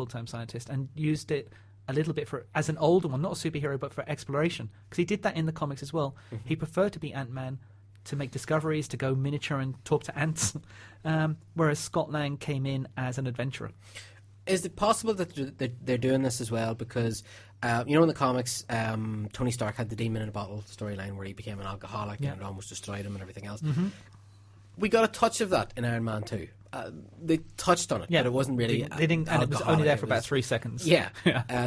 full-time scientist, and used it a little bit as an older one, not a superhero, but for exploration. Because he did that in the comics as well. Mm-hmm. He preferred to be Ant-Man to make discoveries, to go miniature and talk to ants, whereas Scott Lang came in as an adventurer. Is it possible that they're doing this as well because, in the comics, Tony Stark had the demon in a bottle storyline where he became an alcoholic and it almost destroyed him and everything else. Mm-hmm. We got a touch of that in Iron Man 2. They touched on it, but it wasn't really. They didn't, and it was only there for about 3 seconds. Yeah,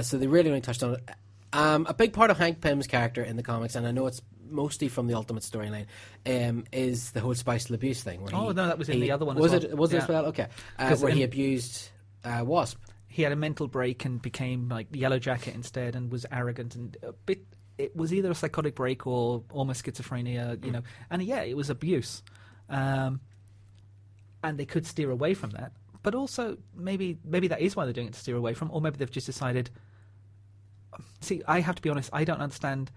so they really only touched on it. A big part of Hank Pym's character in the comics, and I know it's mostly from the Ultimate storyline, is the whole spiteful abuse thing. Where that was in the other one. Was as it? Was it as well? Okay, where he abused Wasp. He had a mental break and became like the Yellow Jacket instead, and was arrogant and a bit. It was either a psychotic break or almost schizophrenia, you know. And it was abuse. And they could steer away from that, but also maybe that is why they're doing it, to steer away from, or maybe they've just decided. See, I have to be honest, I don't understand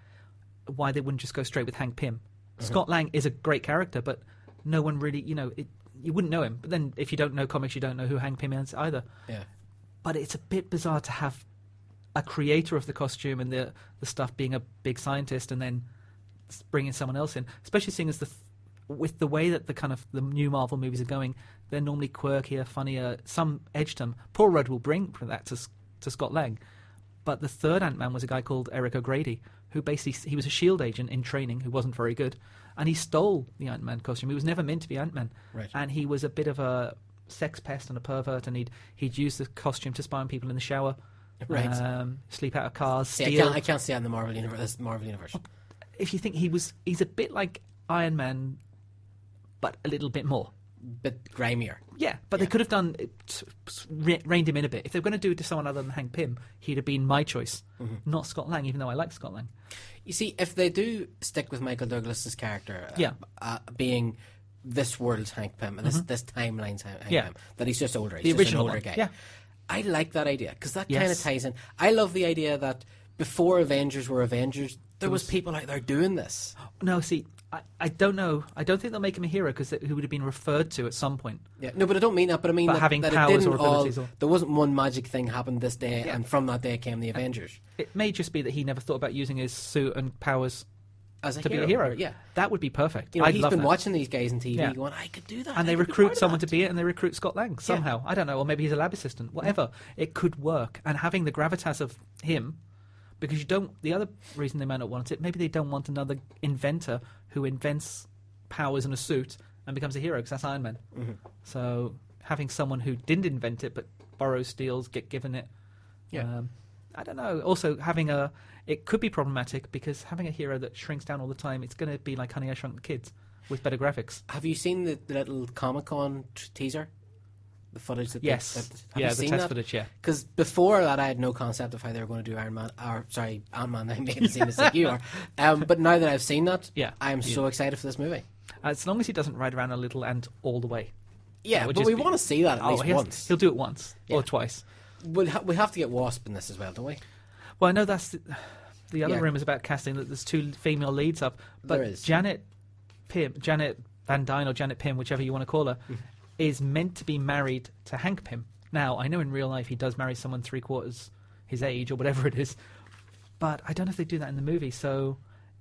why they wouldn't just go straight with Hank Pym. Mm-hmm. Scott Lang is a great character, but no one really, you wouldn't know him. But then if you don't know comics, you don't know who Hank Pym is either. Yeah. But it's a bit bizarre to have a creator of the costume and the stuff being a big scientist, and then bringing someone else in, especially seeing as with the way that the new Marvel movies are going, they're normally quirkier, funnier, some edge to them. Paul Rudd will bring that to Scott Lang. But the third Ant-Man was a guy called Eric O'Grady, who basically, he was a S.H.I.E.L.D. agent in training who wasn't very good. And he stole the Ant-Man costume. He was never meant to be Ant-Man. Right. And he was a bit of a sex pest and a pervert, and he'd use the costume to spy on people in the shower, sleep out of cars, steal. I can't see that in the Marvel universe. If you think he's a bit like Iron Man, but a little bit more. Bit grimier. Yeah, but they could have done reined him in a bit. If they were going to do it to someone other than Hank Pym, he'd have been my choice, not Scott Lang, even though I like Scott Lang. You see, if they do stick with Michael Douglas's character being this world's Hank Pym, and this timeline's Hank Pym, that he's just older, he's the original older guy. Yeah. I like that idea, because that kind of ties in. I love the idea that before Avengers were Avengers, there was people out there doing this. No, see, I don't know. I don't think they'll make him a hero because he would have been referred to at some point. Yeah, no, but I don't mean that. But I mean that having that powers it or abilities. there wasn't one magic thing happened this day, and from that day came the Avengers. It may just be that he never thought about using his suit and powers as be a hero. Yeah, that would be perfect. He's been watching these guys on TV going, I could do that. And they recruit someone to be it, and they recruit Scott Lang somehow. I don't know, or maybe he's a lab assistant. Whatever, it could work. And having the gravitas of him. Because the other reason they might not want it, maybe they don't want another inventor who invents powers in a suit and becomes a hero, because that's Iron Man. Mm-hmm. So having someone who didn't invent it but borrows, steals, get given it. Yeah. I don't know. Also, it could be problematic because having a hero that shrinks down all the time, it's going to be like Honey, I Shrunk the Kids with better graphics. Have you seen the little Comic-Con teaser? The footage that have you seen the test footage, because before that I had no concept of how they were going to do Ant-Man. I made it seem as like you are, but now that I've seen that, I am so excited for this movie. As long as he doesn't ride around a little ant all the way. Yeah, but we want to see that at least once. He'll do it once or twice. We have to get Wasp in this as well, don't we? Well, I know that's the other rumours about casting, that there's 2 female leads up, but there is. Janet Van Dyne or Janet Pym, whichever you want to call her, is meant to be married to Hank Pym. Now, I know in real life he does marry someone 3/4 his age or whatever it is, but I don't know if they do that in the movie. So,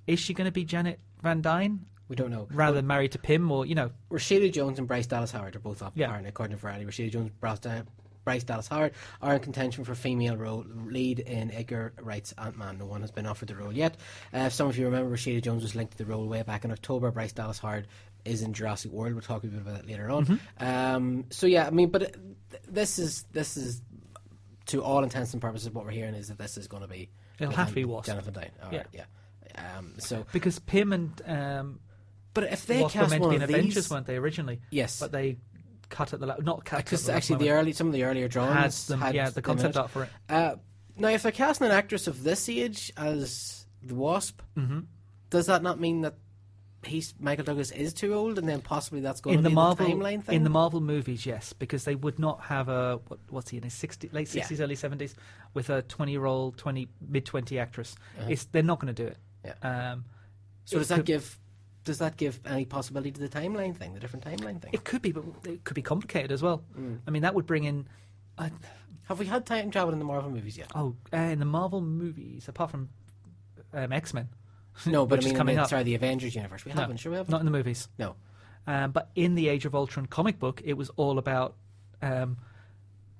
is she going to be Janet Van Dyne? We don't know. Rather than married to Pym, or Rashida Jones and Bryce Dallas Howard are both up. Yeah. According to Variety, Rashida Jones, Bryce Dallas Howard are in contention for female role lead in Edgar Wright's Ant-Man. No one has been offered the role yet. Some of you remember Rashida Jones was linked to the role way back in October. Bryce Dallas Howard is in Jurassic World. We'll talk a bit about that later on. But this is to all intents and purposes what we're hearing is that this is going to be. It'll have to be Wasp. Jennifer Dyne. So because Pym and but if they Wasp cast were meant one to be of in these, Avengers, weren't they originally? Yes, but they cut at the not cut because actually some of the earlier drawings had the concept art for it. Now, if they're casting an actress of this age as the Wasp, does that not mean that Michael Douglas is too old, and then possibly that's going to be the timeline thing? In the Marvel movies, yes, because they would not have a what's he in his late 60s, early 70s with a 20-year-old, mid-20 actress. They're not going to do it. Yeah. So does that give any possibility to the timeline thing, the different timeline thing? It could be, but it could be complicated as well. I mean, that would bring in. Have we had time travel in the Marvel movies yet? Oh, in the Marvel movies, apart from X-Men. No, but which I is mean, coming up. sorry, the Avengers universe. We haven't. Sure, we haven't. Not in the movies. No. But in the Age of Ultron comic book, it was all about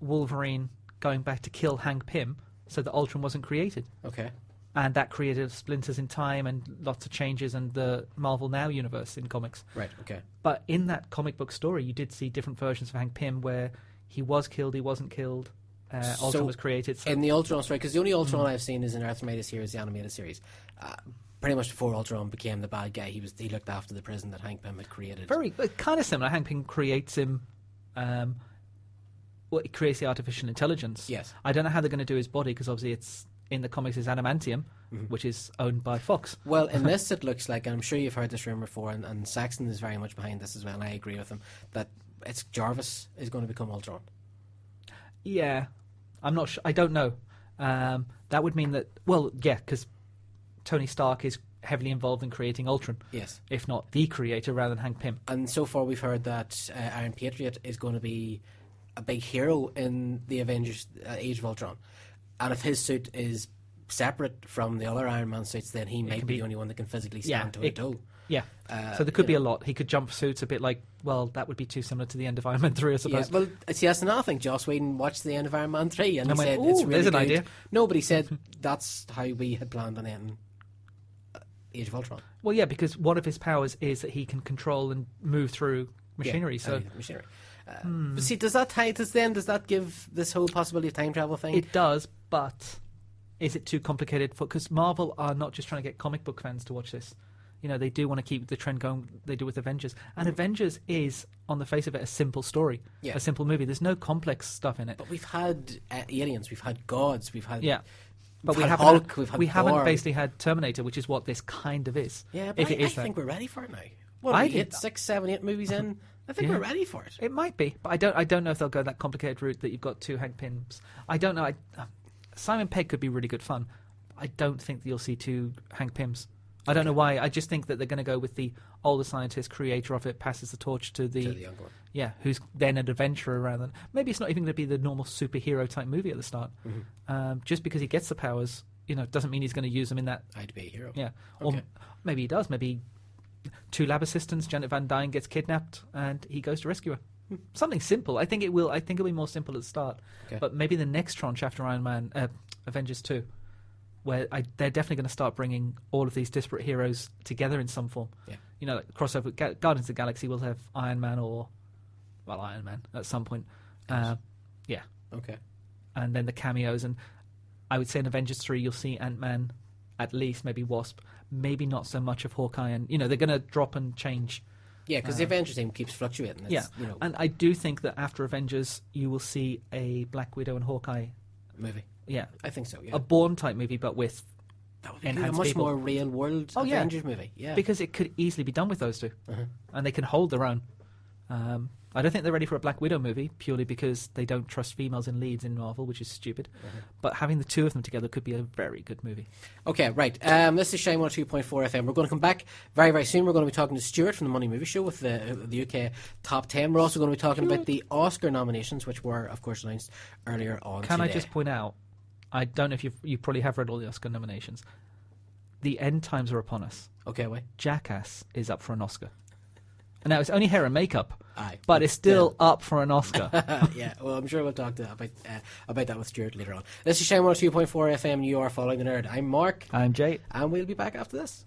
Wolverine going back to kill Hank Pym so that Ultron wasn't created. Okay. And that created splinters in time and lots of changes in the Marvel Now universe in comics. Right, okay. But in that comic book story, you did see different versions of Hank Pym where he was killed, he wasn't killed, Ultron was created. So in the Ultron story, because the only Ultron I've seen is in Earth Made series, the animated series. Pretty much before Ultron became the bad guy, he looked after the prison that Hank Pym had created. Very kind of similar. Hank Pym creates him. It creates the artificial intelligence. Yes. I don't know how they're going to do his body because obviously it's in the comics is adamantium, which is owned by Fox. Well, in this it looks like, and I'm sure you've heard this rumor before, and Saxon is very much behind this as well, and I agree with him, that it's Jarvis is going to become Ultron. Yeah, I'm not sure. I don't know. That would mean that, well, yeah, because Tony Stark is heavily involved in creating Ultron. Yes. If not the creator, rather than Hank Pym. And so far we've heard that Iron Patriot is going to be a big hero in the Avengers Age of Ultron. And if his suit is separate from the other Iron Man suits, then he might be the only one that can physically stand toe-to-toe. Yeah. So there could be a lot. He could jump suits a bit like, well, that would be too similar to the end of Iron Man 3, I suppose. Yeah, well, see, that's another thing. Joss Whedon watched the end of Iron Man 3 and he said, went, it's really there's an good. idea. No, but he said that's how we had planned on ending Age of Ultron. Well, yeah, because one of his powers is that he can control and move through machinery. Machinery. But see, does that give this whole possibility of time travel thing? It does, but is it too complicated? Because Marvel are not just trying to get comic book fans to watch this. You know, they do want to keep the trend going they do with Avengers. And Avengers is, on the face of it, a simple story, a simple movie. There's no complex stuff in it. But we've had aliens, we've had gods, we've had... Yeah. But we haven't basically had Terminator, which is what this kind of is. Yeah, but I think we're ready for it now. What, we hit 6, 7, 8 movies in? I think we're ready for it. It might be, but I don't know if they'll go that complicated route that you've got two Hank Pyms. I don't know. Simon Pegg could be really good fun. I don't think that you'll see two Hank Pyms. I don't know why. I just think that they're going to go with the older scientist, creator of it, passes the torch to the younger one. Yeah, who's then an adventurer rather than... Maybe it's not even going to be the normal superhero type movie at the start. Just because he gets the powers, doesn't mean he's going to use them in that... I'd be a hero. Yeah. Okay. Or maybe he does. Maybe two lab assistants, Janet Van Dyne gets kidnapped and he goes to rescue her. Something simple. I think it'll be more simple at the start. Okay. But maybe the next tranche after Iron Man, Avengers 2, where they're definitely going to start bringing all of these disparate heroes together in some form. Yeah. Like crossover. Guardians of the Galaxy will have Iron Man Iron Man at some point. Yeah. Okay. And then the cameos. And I would say in Avengers 3 you'll see Ant-Man, at least, maybe Wasp, maybe not so much of Hawkeye. And, they're going to drop and change. Yeah, because the Avengers team keeps fluctuating. And I do think that after Avengers you will see a Black Widow and Hawkeye movie. Yeah, I think so. Yeah, a Bourne type movie, but with a much more real world Avengers movie. Yeah, because it could easily be done with those two, and they can hold their own. I don't think they're ready for a Black Widow movie purely because they don't trust females in leads in Marvel, which is stupid. But having the two of them together could be a very good movie. Okay, right. This is Shine 102.4 FM. We're going to come back very, very soon. We're going to be talking to Stuart from the Money Movie Show with the UK Top 10. We're also going to be talking about the Oscar nominations, which were, of course, announced earlier on today. Can I just point out, I don't know if you probably have read all the Oscar nominations. The end times are upon us. Okay, wait. Jackass is up for an Oscar. Now, it's only hair and makeup, Aye, but it's still up for an Oscar. Yeah, well, I'm sure we'll talk about that with Stuart later on. This is Shine 102.4 FM. You are following the nerd. I'm Mark. I'm Jay. And we'll be back after this.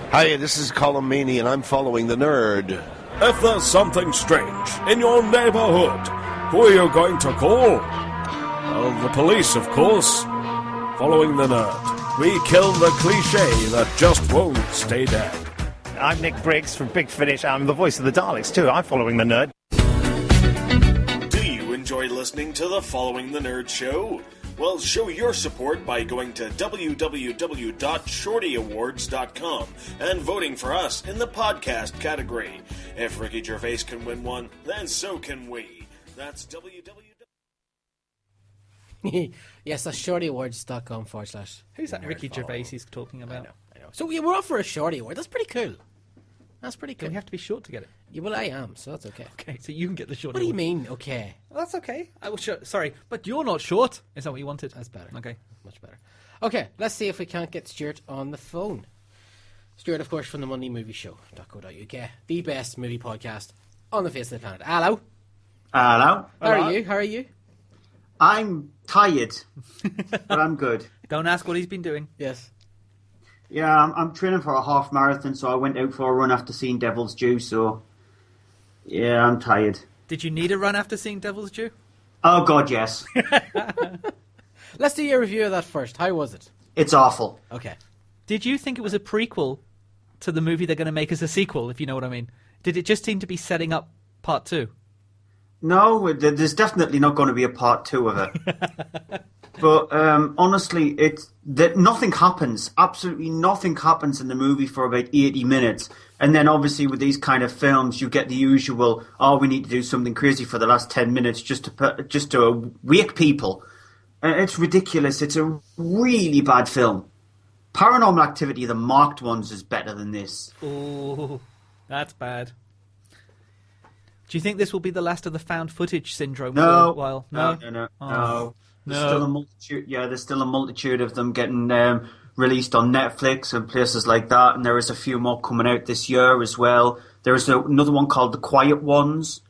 Hi, this is Colin Meaney, and I'm following the nerd. If there's something strange in your neighborhood, who are you going to call? Well, the police, of course. Following the nerd, we kill the cliché that just won't stay dead. I'm Nick Briggs from Big Finish. I'm the voice of the Daleks, too. I'm following the nerd. Do you enjoy listening to the Following the Nerd show? Well, show your support by going to www.shortyawards.com and voting for us in the podcast category. If Ricky Gervais can win one, then so can we. That's Yes, that's shortyawards.com / Who's that Ricky Gervais he's talking about? I know. So we're up for a Shorty Award. That's pretty cool. That's pretty Do cool. we have to be short to get it? Yeah, well, I am, so that's okay. Okay, so you can get the short. What do you mean, okay? Well, that's okay. I will. Sorry, but you're not short. Is that what you wanted? That's better. Okay. Much better. Okay, let's see if we can't get Stuart on the phone. Stuart, of course, from the Monday Movie Show.co.uk, the best movie podcast on the face of the planet. Hello. Hello. How are you? How are you? I'm tired, but I'm good. Don't ask what he's been doing. Yes. Yeah, I'm training for a half marathon, so I went out for a run after seeing Devil's Due, so yeah, I'm tired. Did you need a run after seeing Devil's Due? Oh, God, yes. Let's do your review of that first. How was it? It's awful. Okay. Did you think it was a prequel to the movie they're going to make as a sequel, if you know what I mean? Did it just seem to be setting up part 2? No, there's definitely not going to be a part 2 of it. But honestly, nothing happens. Absolutely nothing happens in the movie for about 80 minutes. And then obviously with these kind of films, you get the usual, we need to do something crazy for the last 10 minutes just to wake people. It's ridiculous. It's a really bad film. Paranormal Activity, the marked ones, is better than this. Oh, that's bad. Do you think this will be the last of the found footage syndrome for a while? No. There's still a multitude. Yeah, there's still a multitude of them getting released on Netflix and places like that, and there is a few more coming out this year as well. There is another one called The Quiet Ones,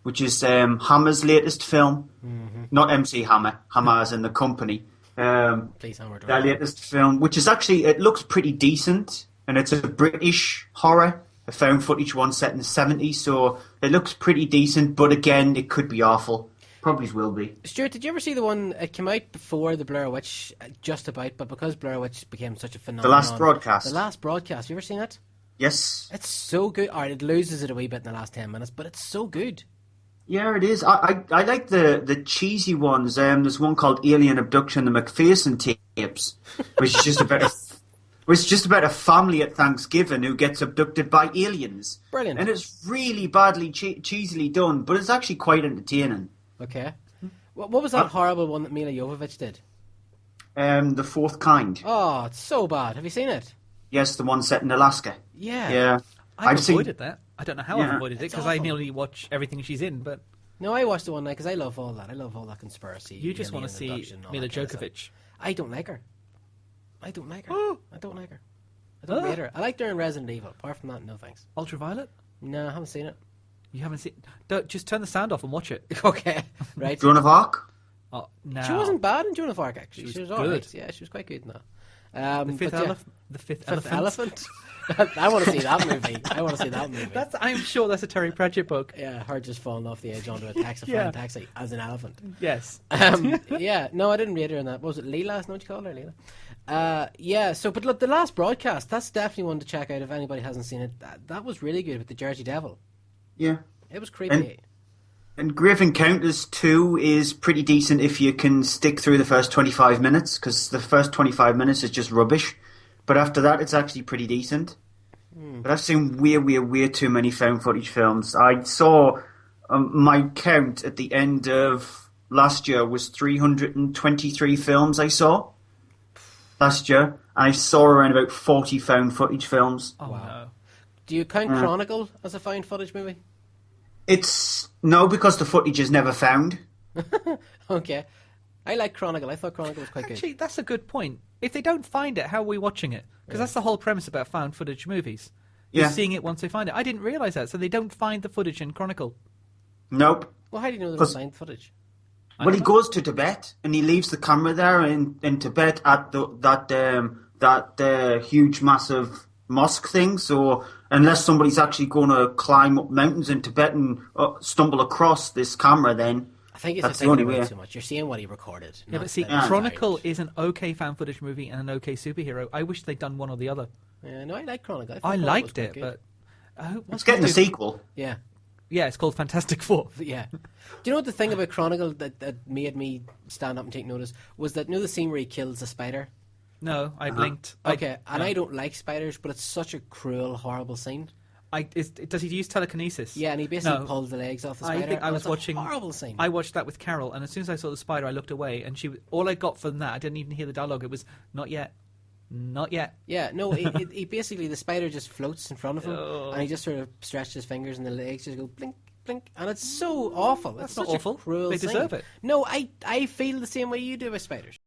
which is Hammer's latest film. Mm-hmm. Not MC Hammer. Hammer as in the company. Please, Hammer. Their latest film, which is actually, it looks pretty decent, and it's a British horror, a found footage one set in the 70s, so it looks pretty decent, but again, it could be awful. Probably will be. Stuart, did you ever see the one, it came out before the Blair Witch, just about, but because Blair Witch became such a phenomenon. The Last Broadcast. The Last Broadcast, you ever seen it? Yes. It's so good. Alright, it loses it a wee bit in the last 10 minutes, but it's so good. Yeah, it is. I like the cheesy ones. There's one called Alien Abduction, the McPherson tapes, which is just about a family at Thanksgiving who gets abducted by aliens. Brilliant. And it's really badly cheesily done, but it's actually quite entertaining. Okay. What was that horrible one that Mila Jovovich did? The Fourth Kind. Oh, it's so bad. Have you seen it? Yes, the one set in Alaska. Yeah. Yeah. I've avoided that. I don't know how I've avoided it, It's because I awful. nearly watch everything she's in, but... No, I watched the one night because I love all that. I love all that conspiracy. You just want to alien see abduction, all Mila that kind of stuff. Djokovic. I don't like her. I don't like her. Oh. I don't like her. I don't rate her. I liked her in Resident Evil. Apart from that, no thanks. Ultraviolet? No, I haven't seen it. You haven't seen... Don't, just turn the sound off and watch it. Okay, right. Joan of Arc? Oh, no. She wasn't bad in Joan of Arc, actually. She was all right. good. Yeah, she was quite good in that. The fifth Fifth elephant. Elephant? I want to see that movie. I'm sure that's a Terry Pratchett book. Yeah, her just falling off the edge onto a Yeah. taxi as an elephant. Yes. Yeah, no, I didn't rate her in that. What was it, Leela? Is that what you called her, Leela? Yeah, so, but look, The Last Broadcast, that's definitely one to check out if anybody hasn't seen it. That was really good with the Jersey Devil. Yeah. It was creepy. And Grave Encounters 2 is pretty decent if you can stick through the first 25 minutes, because the first 25 minutes is just rubbish. But after that, it's actually pretty decent. But I've seen way too many found footage films. I saw my count at the end of last year was 323 films I saw last year. And I saw around about 40 found footage films. Oh, no. Do you count Chronicle as a found footage movie? No, because the footage is never found. Okay. I like Chronicle. I thought Chronicle was quite Actually, good. that's a good point. If they don't find it, how are we watching it? Because that's the whole premise about found footage movies. You're seeing it once they find it. I didn't realise that. So they don't find the footage in Chronicle. Nope. Well, how do you know there was found footage? Well, he goes to Tibet and he leaves the camera there in Tibet at that huge, massive mosque thing. So unless somebody's actually going to climb up mountains in Tibet and stumble across this camera, then I think it's that's just the only thinking way. about it too much. You're seeing what he recorded. Yeah, but see, not Chronicle found. is an okay found footage movie and an okay superhero. I wish they'd done one or the other. Yeah, no, I like Chronicle. I thought liked was it, quite but... It's getting a sequel. Yeah. Yeah, it's called Fantastic Four. Yeah. Do you know what the thing about Chronicle that made me stand up and take notice was that, you know the scene where he kills the spider? No, I blinked. Okay, I don't like spiders, but it's such a cruel, horrible scene. Does he use telekinesis? Yeah, and he basically pulls the legs off the spider. I think I was It's a watching... horrible scene. I watched that with Carol, and as soon as I saw the spider, I looked away, and all I got from that, I didn't even hear the dialogue, it was, not yet. Not yet. Yeah, no, he basically, the spider just floats in front of him, and he just sort of stretches his fingers, and the legs just go blink, blink, and it's so awful. That's It's not such awful. A cruel They thing. deserve it. No, I feel the same way you do with spiders.